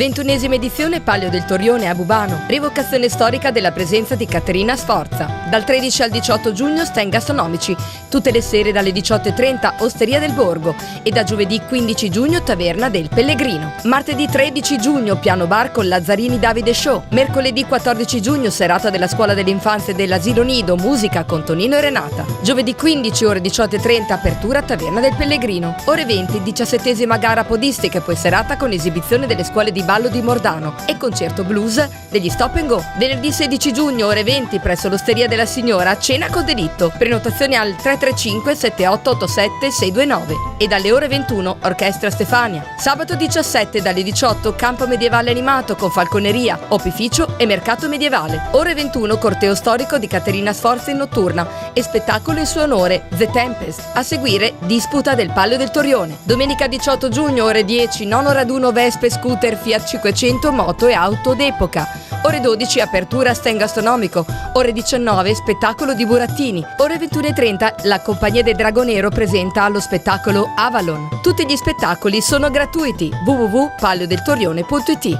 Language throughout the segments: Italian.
21ª edizione Palio del Torrione a Bubano. Rievocazione storica della presenza di Caterina Sforza. Dal 13 al 18 giugno stand gastronomici. Tutte le sere dalle 18:30 Osteria del Borgo. E da giovedì 15 giugno Taverna del Pellegrino. Martedì 13 giugno piano bar con Lazzarini Davide Show. Mercoledì 14 giugno serata della Scuola dell'Infanzia dell'Asilo Nido. Musica con Tonino e Renata. Giovedì 15 ore 18:30 apertura Taverna del Pellegrino. Ore 20 17ª gara podistica e poi serata con esibizione delle scuole di ballo di Mordano e concerto blues degli Stop and Go. Venerdì 16 giugno ore 20 presso l'Osteria della Signora cena con delitto. Prenotazioni al 335 7887 629 e dalle ore 21 Orchestra Stefania. Sabato 17 dalle 18 campo medievale animato con falconeria, opificio e mercato medievale. Ore 21 corteo storico di Caterina Sforza in notturna e spettacolo in suo onore The Tempest. A seguire disputa del Palio del Torrione. Domenica 18 giugno ore 10 nono raduno Vespe, scooter, Fiat 500, moto e auto d'epoca. Ore 12 apertura stand gastronomico. Ore 19 spettacolo di burattini. Ore 21:30 la compagnia del Dragonero presenta lo spettacolo Avalon. Tutti gli spettacoli sono gratuiti. www.paliodeltorrione.it.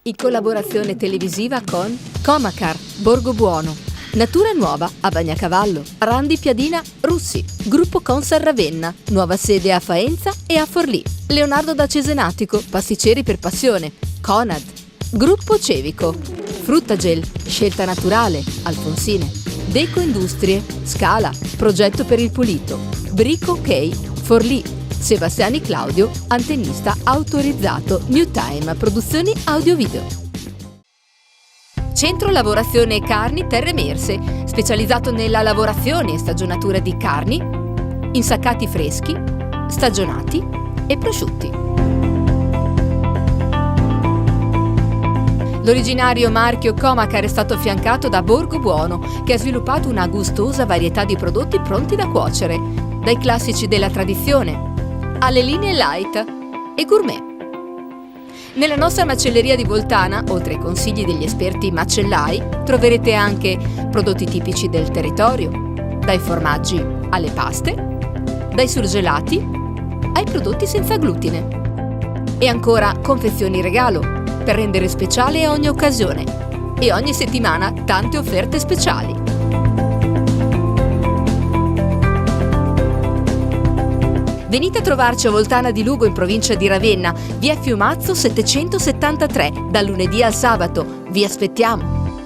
In collaborazione televisiva con Comacar, Borgo Buono, Natura Nuova a Bagnacavallo, Randi Piadina Russi, Gruppo Consar Ravenna, nuova sede a Faenza e a Forlì, Leonardo da Cesenatico, pasticceri per passione, Conad, Gruppo Cevico, Fruttagel, Scelta Naturale, Alfonsine, Deco Industrie, Scala, Progetto per il Pulito, Brico Ok, Forlì, Sebastiani Claudio, antennista autorizzato, New Time, produzioni audio-video. Centro Lavorazione Carni Terre Emerse, specializzato nella lavorazione e stagionatura di carni, insaccati freschi, stagionati e prosciutti. L'originario marchio Comacar è stato affiancato da Borgo Buono, che ha sviluppato una gustosa varietà di prodotti pronti da cuocere, dai classici della tradizione alle linee light e gourmet. Nella nostra macelleria di Voltana, oltre ai consigli degli esperti macellai, troverete anche prodotti tipici del territorio, dai formaggi alle paste, dai surgelati ai prodotti senza glutine. E ancora confezioni regalo, per rendere speciale a ogni occasione. E ogni settimana tante offerte speciali. Venite a trovarci a Voltana di Lugo in provincia di Ravenna, via Fiumazzo 773, dal lunedì al sabato. Vi aspettiamo!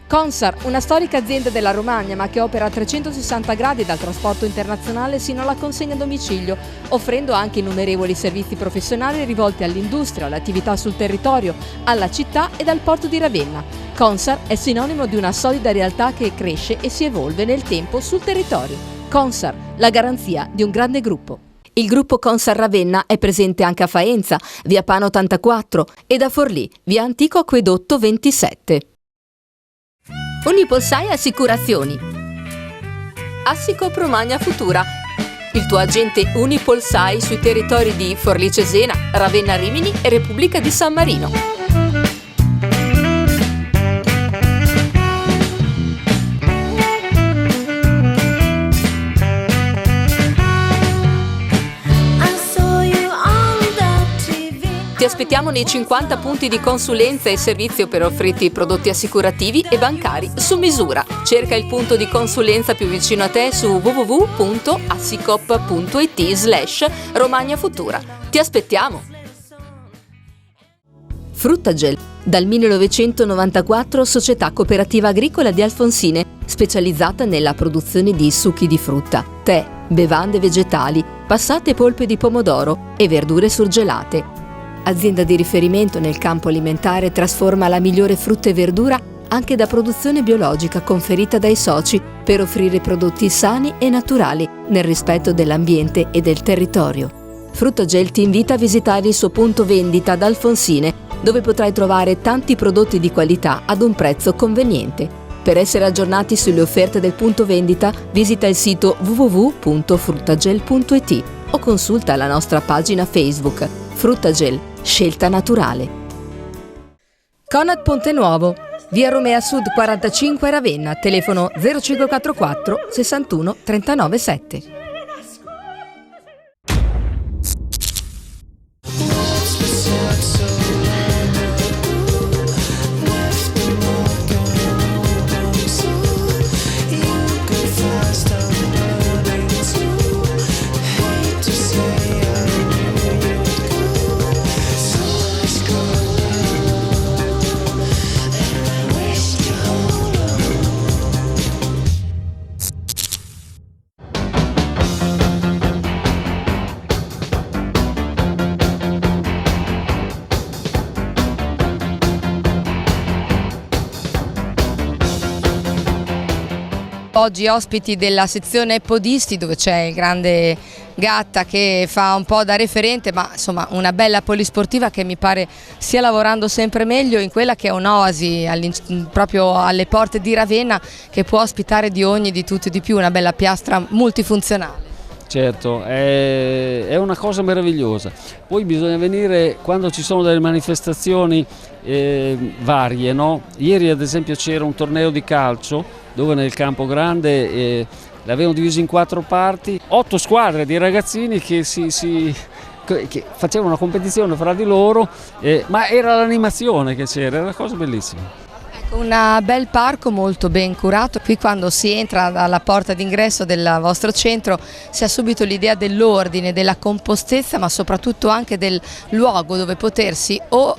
Consar, una storica azienda della Romagna ma che opera a 360 gradi dal trasporto internazionale sino alla consegna a domicilio, offrendo anche innumerevoli servizi professionali rivolti all'industria, all'attività sul territorio, alla città e al porto di Ravenna. Consar è sinonimo di una solida realtà che cresce e si evolve nel tempo sul territorio. Consar, la garanzia di un grande gruppo. Il gruppo Consar Ravenna è presente anche a Faenza, via Pano 84, ed a Forlì, via Antico Acquedotto 27. Unipolsai Assicurazioni. Assicop Romagna Futura, il tuo agente Unipolsai sui territori di Forlì Cesena, Ravenna Rimini e Repubblica di San Marino. Ti aspettiamo nei 50 punti di consulenza e servizio per offrirti prodotti assicurativi e bancari su misura. Cerca il punto di consulenza più vicino a te su www.assicop.it/Romagna Futura. Ti aspettiamo! Fruttagel, dal 1994 società cooperativa agricola di Alfonsine, specializzata nella produzione di succhi di frutta, tè, bevande vegetali, passate polpe di pomodoro e verdure surgelate. Azienda di riferimento nel campo alimentare, trasforma la migliore frutta e verdura anche da produzione biologica conferita dai soci per offrire prodotti sani e naturali nel rispetto dell'ambiente e del territorio. Fruttagel ti invita a visitare il suo punto vendita ad Alfonsine, dove potrai trovare tanti prodotti di qualità ad un prezzo conveniente. Per essere aggiornati sulle offerte del punto vendita, visita il sito www.fruttagel.it o consulta la nostra pagina Facebook Fruttagel, scelta naturale. Conad Ponte Nuovo, via Romea Sud 45 Ravenna, telefono 0544 61 39 7. Oggi ospiti della sezione podisti, dove c'è il grande Gatta che fa un po' da referente, ma insomma una bella polisportiva che mi pare stia lavorando sempre meglio in quella che è un'oasi proprio alle porte di Ravenna, che può ospitare di ogni, di tutto e di più, una bella piastra multifunzionale. Certo, è una cosa meravigliosa. Poi bisogna venire quando ci sono delle manifestazioni varie, no? Ieri ad esempio c'era un torneo di calcio dove nel campo grande l'avevano diviso in 4 parti, 8 squadre di ragazzini che che facevano una competizione fra di loro, ma era l'animazione che c'era, era una cosa bellissima. Un bel parco molto ben curato. Qui quando si entra dalla porta d'ingresso del vostro centro si ha subito l'idea dell'ordine, della compostezza, ma soprattutto anche del luogo dove potersi o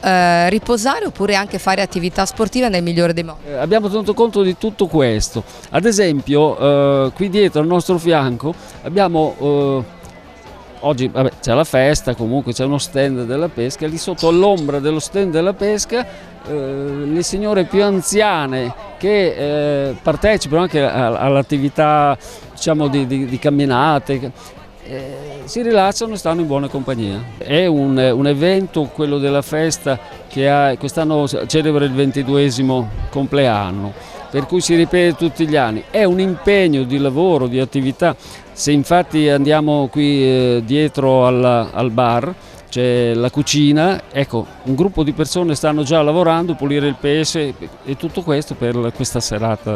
riposare oppure anche fare attività sportiva nel migliore dei modi. Abbiamo tenuto conto di tutto questo. Ad esempio qui dietro al nostro fianco abbiamo oggi c'è la festa, comunque c'è uno stand della pesca, lì sotto all'ombra dello stand della pesca le signore più anziane che partecipano anche all'attività, diciamo, di camminate, si rilassano e stanno in buona compagnia. È un evento, quello della festa, che quest'anno celebra il 22esimo compleanno, per cui si ripete tutti gli anni. È un impegno di lavoro, di attività. Se infatti andiamo qui dietro al bar, c'è la cucina, ecco, un gruppo di persone stanno già lavorando, pulire il pesce e tutto questo per questa serata.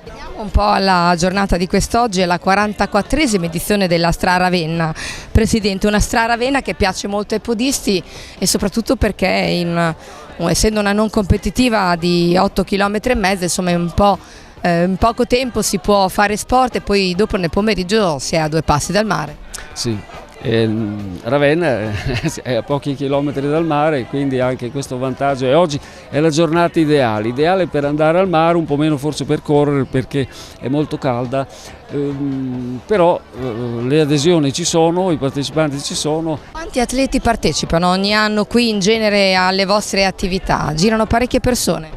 Veniamo un po' alla giornata di quest'oggi, è la 44esima edizione della Stra Ravenna. Presidente, una Stra Ravenna che piace molto ai podisti e soprattutto perché essendo una non competitiva di 8,5 km, insomma in poco tempo si può fare sport e poi dopo nel pomeriggio si è a 2 passi dal mare. Sì. Ravenna è a pochi chilometri dal mare, quindi anche questo vantaggio, e oggi è la giornata ideale per andare al mare, un po' meno forse per correre perché è molto calda, però le adesioni ci sono, i partecipanti ci sono. Quanti atleti partecipano ogni anno qui in genere alle vostre attività? Girano parecchie persone?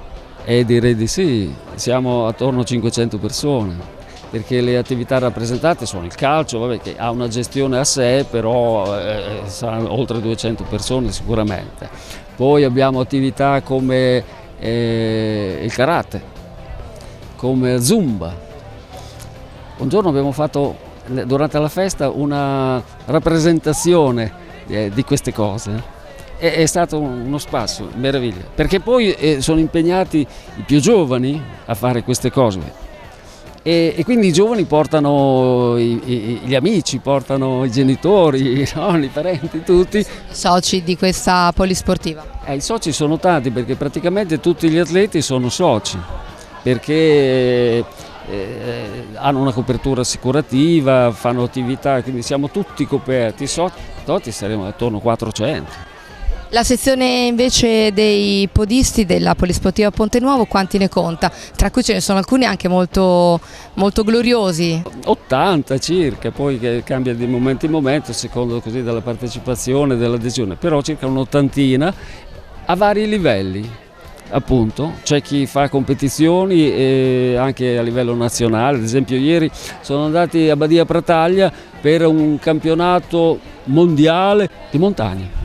Direi di sì, siamo attorno a 500 persone. Perché le attività rappresentate sono il calcio, vabbè, che ha una gestione a sé, però saranno oltre 200 persone sicuramente. Poi abbiamo attività come il karate, come Zumba. Un giorno abbiamo fatto durante la festa una rappresentazione di queste cose. È stato uno spasso, meraviglia, perché poi sono impegnati i più giovani a fare queste cose. E quindi i giovani portano gli amici, portano i genitori, i nonni, i parenti, tutti. Soci di questa polisportiva? I soci sono tanti perché praticamente tutti gli atleti sono soci, perché hanno una copertura assicurativa, fanno attività, quindi siamo tutti coperti, soci saremo attorno a 400. La sezione invece dei podisti della Polisportiva Ponte Nuovo quanti ne conta? Tra cui ce ne sono alcuni anche molto gloriosi. 80 circa, poi che cambia di momento in momento secondo così della partecipazione, dell'adesione, però circa un'ottantina a vari livelli. Appunto, c'è chi fa competizioni anche a livello nazionale, ad esempio ieri sono andati a Badia Prataglia per un campionato mondiale di montagna.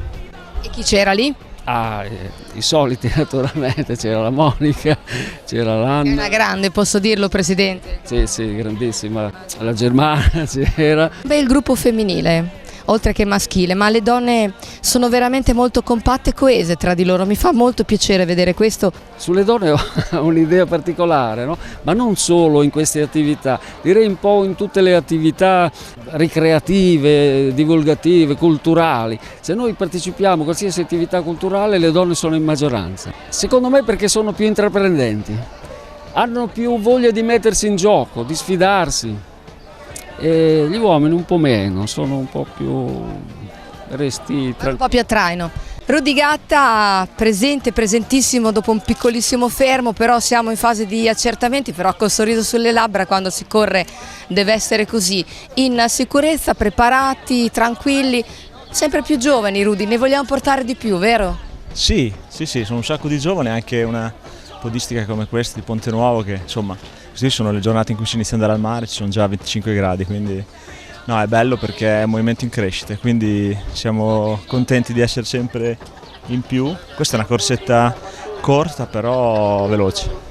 E chi c'era lì? I soliti naturalmente, c'era la Monica, c'era l'Anna. È una grande, posso dirlo, Presidente? Sì, grandissima, la Germana c'era. Beh, il gruppo femminile, oltre che maschile, ma le donne sono veramente molto compatte e coese tra di loro, mi fa molto piacere vedere questo. Sulle donne ho un'idea particolare, no? Ma non solo in queste attività, direi un po' in tutte le attività ricreative, divulgative, culturali. Se noi partecipiamo a qualsiasi attività culturale le donne sono in maggioranza. Secondo me perché sono più intraprendenti, hanno più voglia di mettersi in gioco, di sfidarsi. E gli uomini un po' meno, sono un po' più resti. Un po' più a traino. Rudy Gatta presentissimo dopo un piccolissimo fermo, però siamo in fase di accertamenti, però col sorriso sulle labbra, quando si corre deve essere così, in sicurezza, preparati, tranquilli, sempre più giovani. Rudy, ne vogliamo portare di più, vero? Sì, sono un sacco di giovani, anche una podistica come questa di Ponte Nuovo che insomma Così sono le giornate in cui si inizia ad andare al mare, ci sono già 25 gradi, quindi no, è bello perché è un movimento in crescita, quindi siamo contenti di essere sempre in più. Questa è una corsetta corta però veloce.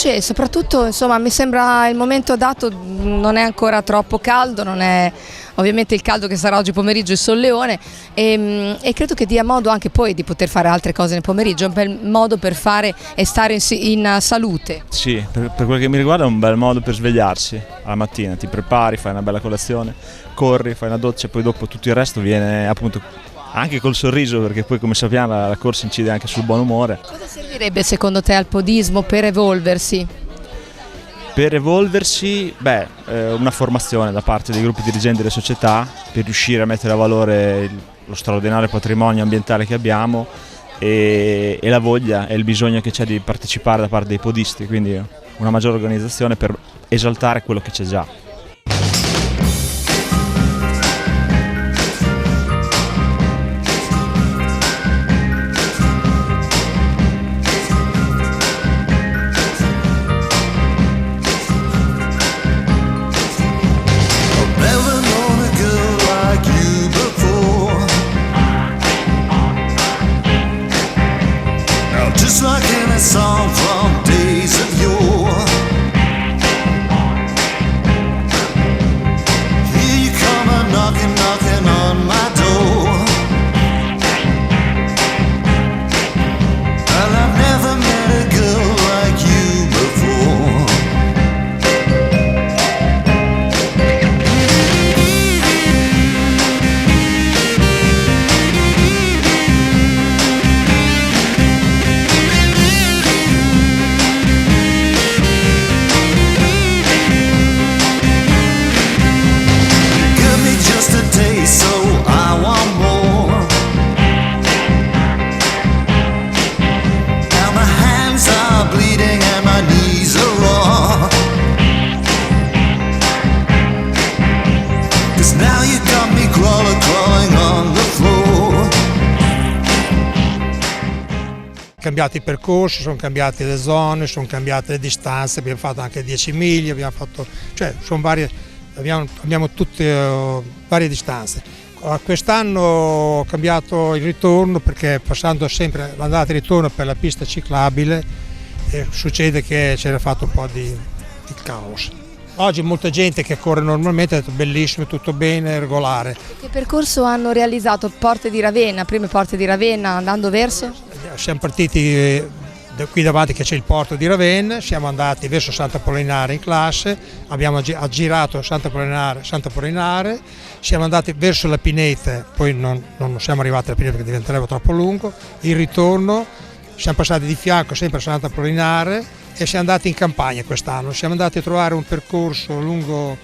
E soprattutto insomma mi sembra il momento adatto, non è ancora troppo caldo, non è ovviamente il caldo che sarà oggi pomeriggio il solleone e credo che dia modo anche poi di poter fare altre cose nel pomeriggio, è un bel modo per fare e stare in salute. Sì, per quel che mi riguarda è un bel modo per svegliarsi alla mattina, ti prepari, fai una bella colazione, corri, fai una doccia e poi dopo tutto il resto viene appunto anche col sorriso, perché poi come sappiamo la corsa incide anche sul buon umore. Cosa servirebbe secondo te al podismo per evolversi? Per evolversi, una formazione da parte dei gruppi dirigenti delle società per riuscire a mettere a valore lo straordinario patrimonio ambientale che abbiamo e la voglia e il bisogno che c'è di partecipare da parte dei podisti, quindi una maggiore organizzazione per esaltare quello che c'è già. Just like in a song from days of yore, here you come a knocking, knocking on my door, and I've never met a girl like you before. Cambiati i percorsi, sono cambiate le zone, sono cambiate le distanze, abbiamo fatto anche 10 miglia, abbiamo tutte varie distanze. Quest'anno ho cambiato il ritorno perché passando sempre l'andata e ritorno per la pista ciclabile succede che c'era fatto un po' di caos. Oggi molta gente che corre normalmente ha detto bellissimo, tutto bene, regolare. Che percorso hanno realizzato? Porte di Ravenna, prime porte di Ravenna, andando verso? Siamo partiti da qui davanti che c'è il porto di Ravenna, siamo andati verso Santa Apollinare in classe, abbiamo aggirato Santa Apollinare, siamo andati verso la Pineta, poi non siamo arrivati alla Pineta perché diventerebbe troppo lungo, il ritorno, siamo passati di fianco sempre a Santa Apollinare e siamo andati in campagna quest'anno, siamo andati a trovare un percorso lungo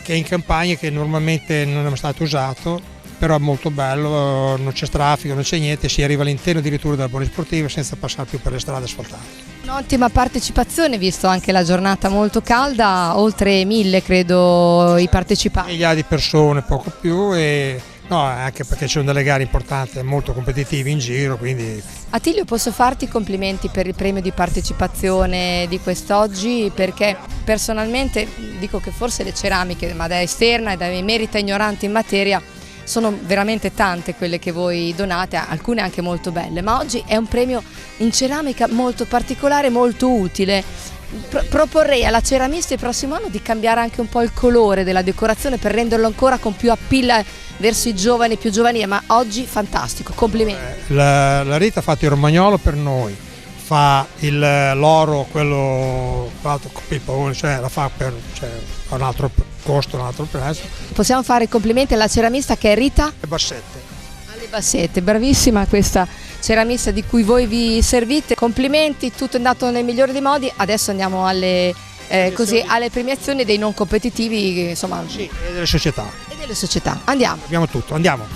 che è in campagna che normalmente non è mai stato usato, però è molto bello, non c'è traffico, non c'è niente, si arriva all'interno addirittura della polisportiva senza passare più per le strade asfaltate. Un'ottima partecipazione, visto anche la giornata molto calda, oltre 1000 credo i partecipanti. Migliaia di persone, poco più, e no, anche perché ci sono delle gare importanti, molto competitive in giro, quindi... Attilio, posso farti i complimenti per il premio di partecipazione di quest'oggi, perché personalmente dico che forse le ceramiche, ma da esterna e da merita ignorante in materia, sono veramente tante quelle che voi donate, alcune anche molto belle, ma oggi è un premio in ceramica molto particolare, molto utile. Proporrei alla ceramista il prossimo anno di cambiare anche un po' il colore della decorazione per renderlo ancora con più appeal verso i giovani, più giovanili, ma oggi fantastico, complimenti. La Rita ha fatto il romagnolo per noi, fa l'oro, quello fatto con pippone, la fa per un altro costo, un altro prezzo. Possiamo fare i complimenti alla ceramista che è Rita? Le Bassette. Alle Bassette, bravissima questa ceramista di cui voi vi servite, complimenti, tutto è andato nel migliore dei modi, adesso andiamo alle premiazioni dei non competitivi, insomma. Sì, e delle società. E delle società, andiamo. Abbiamo tutto, andiamo.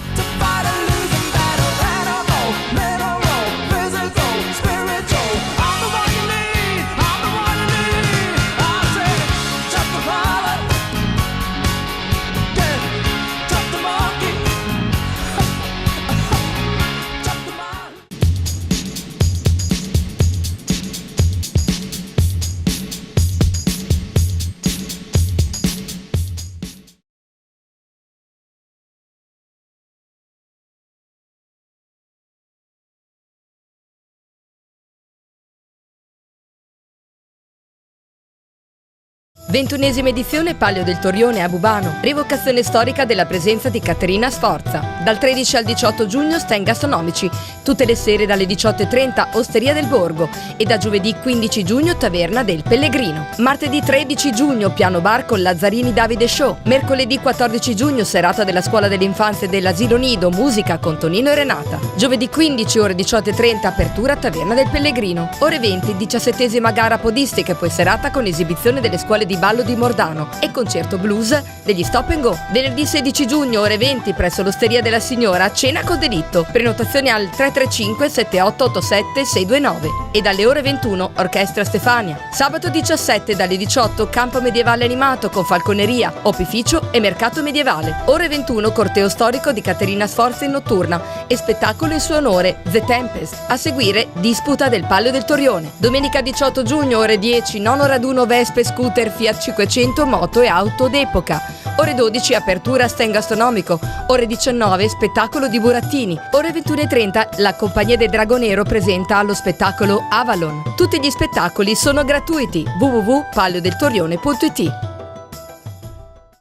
21esima edizione Palio del Torrione a Bubano. Rievocazione storica della presenza di Caterina Sforza. Dal 13 al 18 giugno stand gastronomici. Tutte le sere dalle 18:30 Osteria del Borgo e da giovedì 15 giugno Taverna del Pellegrino. Martedì 13 giugno piano bar con Lazzarini Davide Show. Mercoledì 14 giugno serata della Scuola dell'Infanzia dell'Asilo Nido, musica con Tonino e Renata. Giovedì 15 ore 18:30 apertura Taverna del Pellegrino. Ore 20 17esima gara podistica e poi serata con esibizione delle scuole di ballo di Mordano e concerto blues degli Stop and Go. Venerdì 16 giugno ore 20 presso l'Osteria della Signora cena con delitto. Prenotazioni al 335 7887 629 e dalle ore 21 Orchestra Stefania. Sabato 17 dalle 18 campo medievale animato con falconeria, opificio e mercato medievale. Ore 21 corteo storico di Caterina Sforza in notturna e spettacolo in suo onore The Tempest. A seguire disputa del Palio del Torrione. Domenica 18 giugno ore 10 nono raduno Vespe, scooter, Fiat 500, moto e auto d'epoca. Ore 12 apertura stand gastronomico. Ore 19 spettacolo di burattini. Ore 21:30 la compagnia del Dragonero presenta lo spettacolo Avalon. Tutti gli spettacoli sono gratuiti. www.paliodeltorrione.it